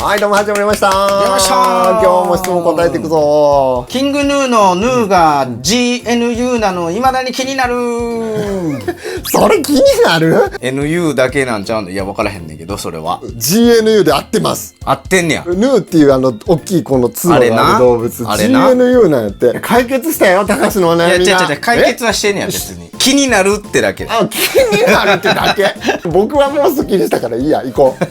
はい、どうも始まりました。出ました今日も質問答えていくぞ。キングヌーのヌーが GNU なの未だに気になるそれ気になる？ NU だけなんちゃうんだ。いや分からへんねんけど、それは GNU で合ってます。合ってんねや。ヌーっていう大きいこの角がある動物、あれな GNU なんやって。解決したよ、高橋のお悩みが。いや違う解決はしてんねや。別に気になるってだけで。あ、気になるってだけ僕はもうすっきりしたからいいや、行こう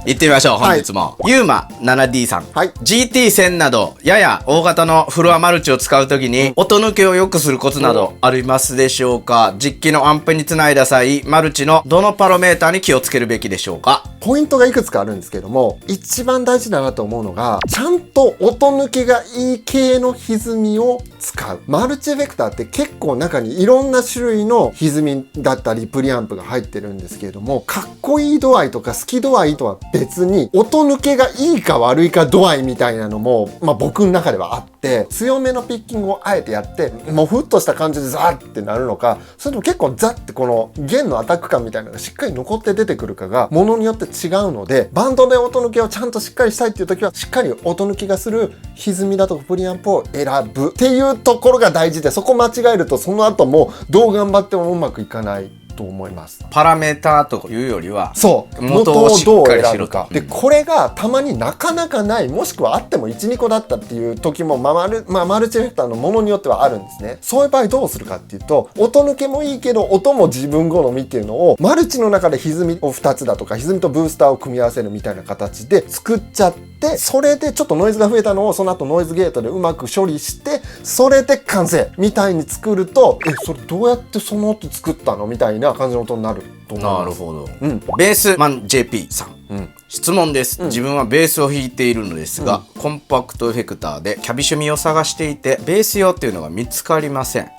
行ってみましょう。本日も、ユーマ 7D さん、はい、 GT1000 などやや大型のフロアマルチを使うときに音抜けを良くするコツなどありますでしょうか？実機のアンプにつないだ際、マルチのどのパロメーターに気をつけるべきでしょうか？ポイントがいくつかあるんですけども、一番大事だなと思うのが、ちゃんと音抜けがいい系の歪みを使う。マルチエフェクターって結構中にいろんな種類の歪みだったりプリアンプが入ってるんですけれども、かっこいい度合いとか好き度合いとは別に音抜けがいいか悪いか度合いみたいなのも、僕の中ではあって、強めのピッキングをあえてやってもうふっとした感じでザーってなるのか、それとも結構ザッてこの弦のアタック感みたいなのがしっかり残って出てくるかがものによって違うので、バンドで音抜けをちゃんとしっかりしたいっていう時はしっかり音抜きがする歪みだとかプリアンプを選ぶっていうところが大事で、そこ間違えるとその後もどう頑張ってもうまくいかないと思います。パラメーターというよりは、そう元をしっかりしろと。でこれがたまになかなかない、もしくはあっても 1,2 個だったっていう時もマルチエフェクターのものによってはあるんですね。そういう場合どうするかっていうと、音抜けもいいけど音も自分好みっていうのをマルチの中で歪みを2つだとか歪みとブースターを組み合わせるみたいな形で作っちゃって、それでちょっとノイズが増えたのをその後ノイズゲートでうまく処理して、それで完成みたいに作ると、それどうやってその音作ったのみたいな感じの音になると思います。なるほど、ベースマン JP さん、質問です、自分はベースを弾いているのですが、コンパクトエフェクターでキャビシュミを探していてベース用っていうのが見つかりません、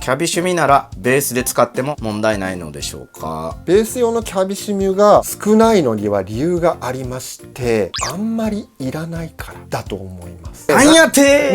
キャビシュミならベースで使っても問題ないのでしょうか？ベース用のキャビシュミが少ないのには理由がありまして、あんまりいらないからだと思います。なんやて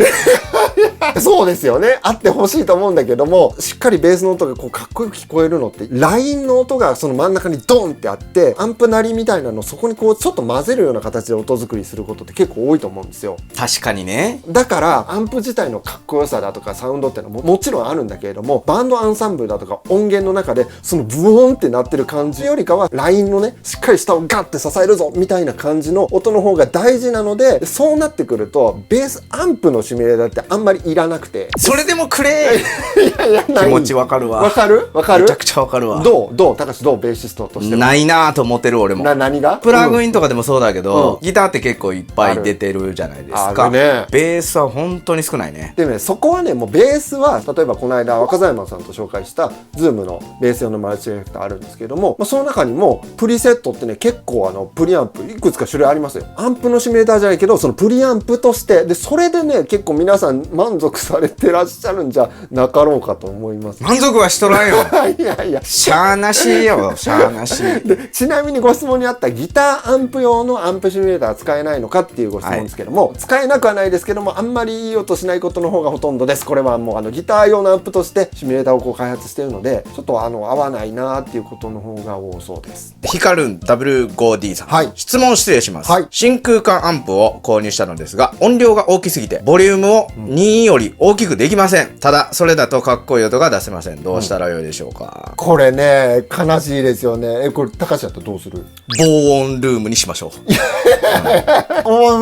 ーそうですよね。あってほしいと思うんだけども、しっかりベースの音がこうかっこよく聞こえるのって、ラインの音がその真ん中にドンってあって、アンプ鳴りみたいなのをそこにこうちょっと混ぜるような形で音作りすることって結構多いと思うんですよ。確かにね。だからアンプ自体のかっこよさだとかサウンドってのももちろんあるんだけれども、バンドアンサンブルだとか音源の中でそのブーンってなってる感じよりかは、ラインのねしっかり下をガッて支えるぞみたいな感じの音の方が大事なので、そうなってくるとベースアンプのシミュレーターってあんまりいらなくて、それでもくれいやない。気持ちわかるわ。わかるめちゃくちゃわかるわ。どう高橋、どうベーシストとしてもないなぁと思ってる俺も。何がプラグインとかでもそうだけど、ギターって結構いっぱい出てるじゃないですか。あるね。ベースは本当に少ないね。でね、そこはね、もうベースは例えばこの間若狭山さんと紹介したズームのベース用のマルチエフェクターあるんですけども、その中にもプリセットってね、結構プリアンプいくつか種類ありますよ。アンプのシミュレーターじゃないけど、そのプリアンプとしてで、それでね結構皆さん満足されてらっしゃるんじゃなかろうかと思います。満足はしとらんよいやしゃーなしよ、しゃーなしで、ちなみにご質問にあったギターアンプ用のアンプシミュレーターは使えないのかっていうご質問ですけども、使えなくはないですけども、あんまりいい音しないことの方がほとんどです。これはもうギター用のアンプとしてシミュレーターをこう開発しているので、ちょっと合わないなっていうことの方が多そうです。ヒカルン W5D さん、はい、質問失礼します、はい、真空管アンプを購入したのですが、音量が大きすぎてボリュームを2より大きくできません。ただそれだとかっこいい音が出せません。どうしたらよいでしょうか？これね悲しいですよね。これ高橋だったらどうする？防音ルームにしましょう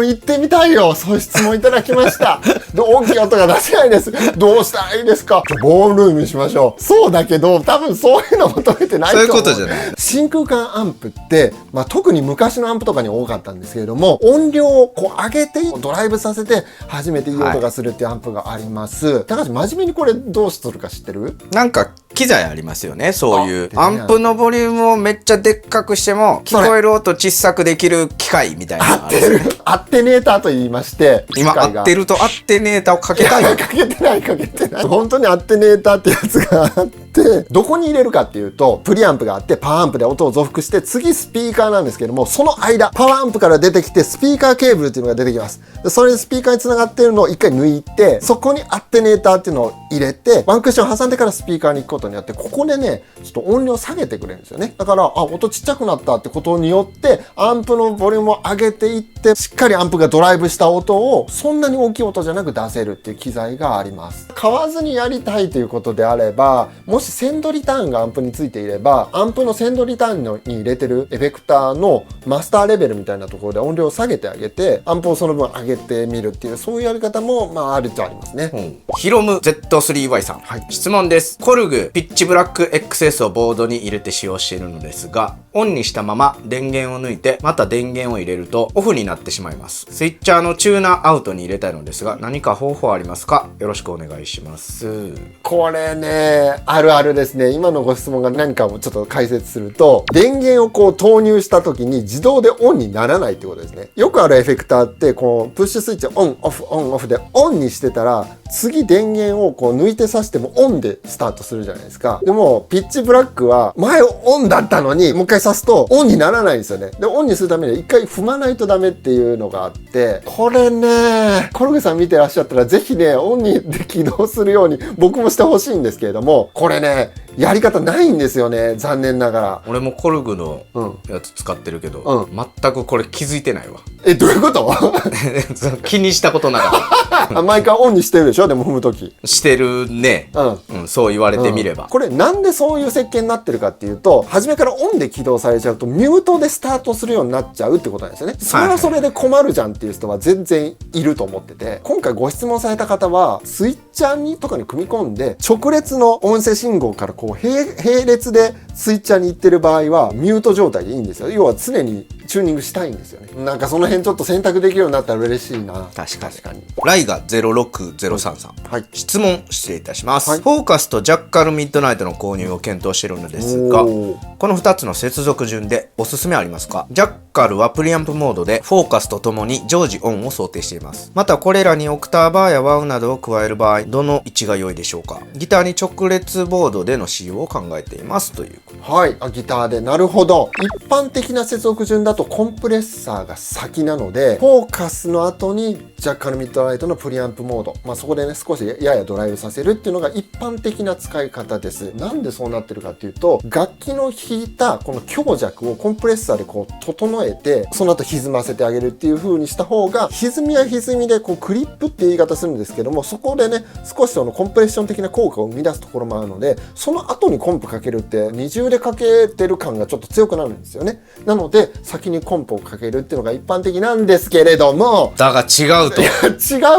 行ってみたいよ。そういう質問いただきました大きい音が出せないです。どうしたらいいですか？防音ルームにしましょう。そうだけど多分そういうの求めてないと思う。そういうことじゃない。真空管アンプって、特に昔のアンプとかに多かったんですけれども、音量をこう上げてドライブさせて初めていい音がするっていうアンプがあります、高橋真面目にこれどうするか知ってる？なんか機材ありますよね。そういうアンプのボリュームをめっちゃでっかくしても聞こえる音小さくできる機械みたいなのがあるんですね。アテネーターと言いまして、今アテルとアテネーターをかけたい。かけてない本当にアテネーターってやつがあって、で、どこに入れるかっていうと、プリアンプがあって、パワーアンプで音を増幅して、次スピーカーなんですけども、その間、パワーアンプから出てきて、スピーカーケーブルっていうのが出てきます。でそれでスピーカーに繋がってるのを一回抜いて、そこにアテネーターっていうのを入れて、ワンクッション挟んでからスピーカーに行くことによって、ここでね、ちょっと音量下げてくれるんですよね。だから、音ちっちゃくなったってことによって、アンプのボリュームを上げていって、しっかりアンプがドライブした音を、そんなに大きい音じゃなく出せるっていう機材があります。買わずにやりたいということであれば、もしセンドリターンがアンプについていれば、アンプのセンドリターンに入れてるエフェクターのマスターレベルみたいなところで音量を下げてあげて、アンプをその分上げてみるっていう、そういうやり方も、あるっちゃありますね。ヒロム Z3Y さん、質問です。コルグピッチブラック XS をボードに入れて使用しているのですが、オンにしたまま電源を抜いてまた電源を入れるとオフになってしまいます。スイッチャーのチューナーアウトに入れたいのですが、何か方法ありますか？よろしくお願いします。これね、あるあるですね。今のご質問が何かをちょっと解説すると、電源をこう投入した時に自動でオンにならないってことですね。よくあるエフェクターってこうプッシュスイッチオンオフオンオフでオンにしてたら、次電源をこう抜いて挿してもオンでスタートするじゃないですか。でもピッチブラックは前オンだったのにもう一回挿すとオンにならないんですよね。でオンにするためには一回踏まないとダメっていうのがあって、これね、コルグさん見てらっしゃったらぜひね、オンにで起動するように僕もしてほしいんですけれども、これね、やり方ないんですよね、残念ながら。俺もコルグのやつ使ってるけど、全くこれ気づいてないわ。どういうこと気にしたことなかった毎回オンにしてるでしょ、でも踏むとき。してるね、そう言われてみれば、これなんでそういう設計になってるかっていうと、初めからオンで起動されちゃうとミュートでスタートするようになっちゃうってことなんですよね。それはそれで困るじゃんっていう人は全然いると思ってて、今回ご質問された方はスイッチャーにとかに組み込んで直列の音声信号からこう並列でスイッチャーに行ってる場合はミュート状態でいいんですよ。要は常にチューニングしたいんですよね。なんかその辺ちょっと選択できるようになったら嬉しいな。確かに。ライガ06033さん、質問失礼いたします、フォーカスとジャッカルミッドナイトの購入を検討しているのですが、この2つの接続順でおすすめありますか？ジャッカルはプリアンプモードでフォーカスとともに常時オンを想定しています。またこれらにオクターバーやワウなどを加える場合、どの位置が良いでしょうか？ギターに直列ボードでの使用を考えていますという。ギターで、なるほど。一般的な接続順だとコンプレッサーが先なので、フォーカスの後にジャッカルミッドナイトのプリアンプモード、そこでね、少しややドライブさせるっていうのが一般的な使い方です。なんでそうなってるかっていうと、楽器の弾いたこの強弱をコンプレッサーでこう整えて、その後歪ませてあげるっていう風にした方が、歪みは歪みでこうクリップって言い方するんですけども、そこでね、少しそのコンプレッション的な効果を生み出すところもあるので、その後にコンプかけるって二重でかけてる感がちょっと強くなるんですよね。なので先にコンプをかけるっていうのが一般的なんですけれども、だが違うと違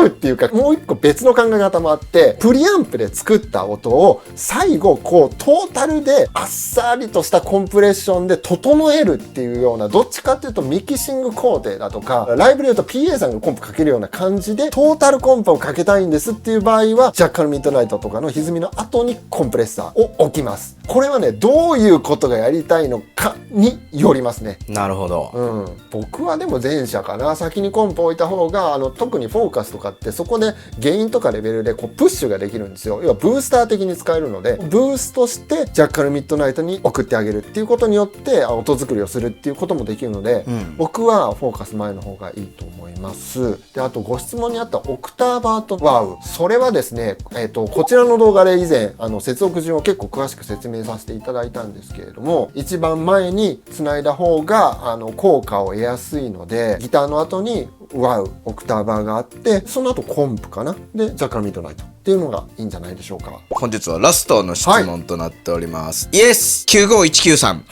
うっていうか、もう一個別の考え方もあって、プリアンプで作った音を最後こうトータルであっさりとしたコンプレッションで整えるっていうような、どっちかっていうとミキシング工程だとか、ライブで言うと PA さんがコンプかけるような感じでトータルコンプをかけたいんですっていう場合は、ジャッカルミッドナイトとかの歪みの後にコンプレッサーを置きます。これはね、どういうことがやりたいのかによりますね。なるほど。僕はでも前者かな。先にコンプ置いた方が、特にフォーカスとかってそこでゲインとかレベルでこうプッシュができるんですよ。要はブースター的に使えるので、ブーストしてジャッカルミッドナイトに送ってあげるっていうことによって音作りをするっていうこともできるので、僕はフォーカス前の方がいいと思います。で、あとご質問にあったオクターバーとワウ、それはですね、こちらの動画で以前接続順を結構詳しく説明させていただいたんですけれども、一番前に繋いだ方が効果を得やすいので、ギターの後にワウ、オクターバーがあって、その後コンプかな、でジャッカルミッドナイトっていうのがいいんじゃないでしょうか。本日はラストの質問となっております、イエス9519さん、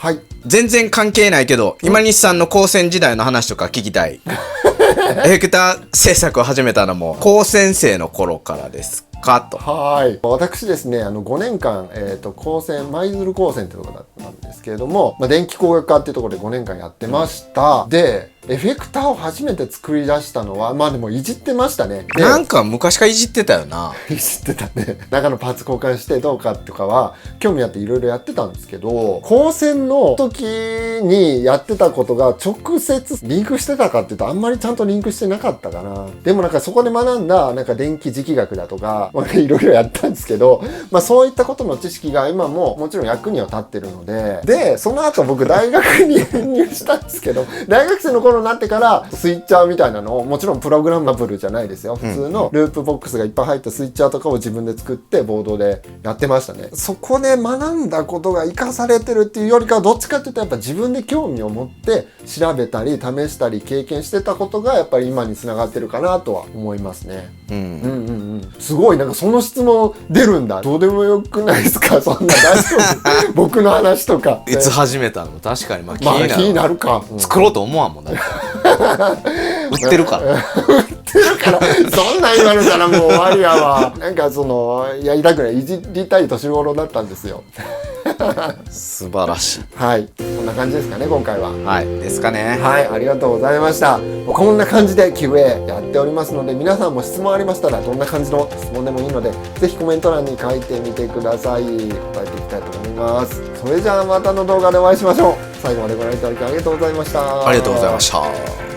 全然関係ないけど、今西さんの高専時代の話とか聞きたい。エフェクター制作を始めたのも高専生の頃からですかと。私ですね、5年間、高専舞鶴高専ってところだったんですけれども、電気工学科っていうところで5年間やってました。でエフェクターを初めて作り出したのは、でもいじってましたね。なんか昔からいじってたよな。いじってたね。中のパーツ交換してどうかとかは興味あっていろいろやってたんですけど、高専の時にやってたことが直接リンクしてたかっていうとあんまりちゃんとリンクしてなかったかな。でもなんかそこで学んだなんか電気磁気学だとか、いろいろやったんですけど、そういったことの知識が今ももちろん役には立ってるので、でその後僕大学に編入したんですけど、大学生の頃になってからスイッチャーみたいなのを、もちろんプログラマブルじゃないですよ、普通のループボックスがいっぱい入ったスイッチャーとかを自分で作ってボードでやってましたね。そこで学んだことが生かされてるっていうよりかは、どっちかっていうとやっぱ自分で興味を持って調べたり試したり経験してたことがやっぱり今につながってるかなとは思いますね。すごいなんかその質問出るんだ。どうでもよくないですか、そんな大丈夫僕の話とかいつ始めたの？確かに気になるか、作ろうと思わんもんだって売ってるから売ってるからそんなん言われたらもう終わりやわ。なんかそのやりたくない、いじりたい年頃だったんですよ素晴らしい。はい、こんな感じですかね今回は。はいですかね。はい、ありがとうございました。こんな感じで Q&A やっておりますので、皆さんも質問ありましたらどんな感じの質問でもいいので、ぜひコメント欄に書いてみてください。答えていきたいと思います。それじゃあまたの動画でお会いしましょう。最後までご覧いただきありがとうございました。ありがとうございました。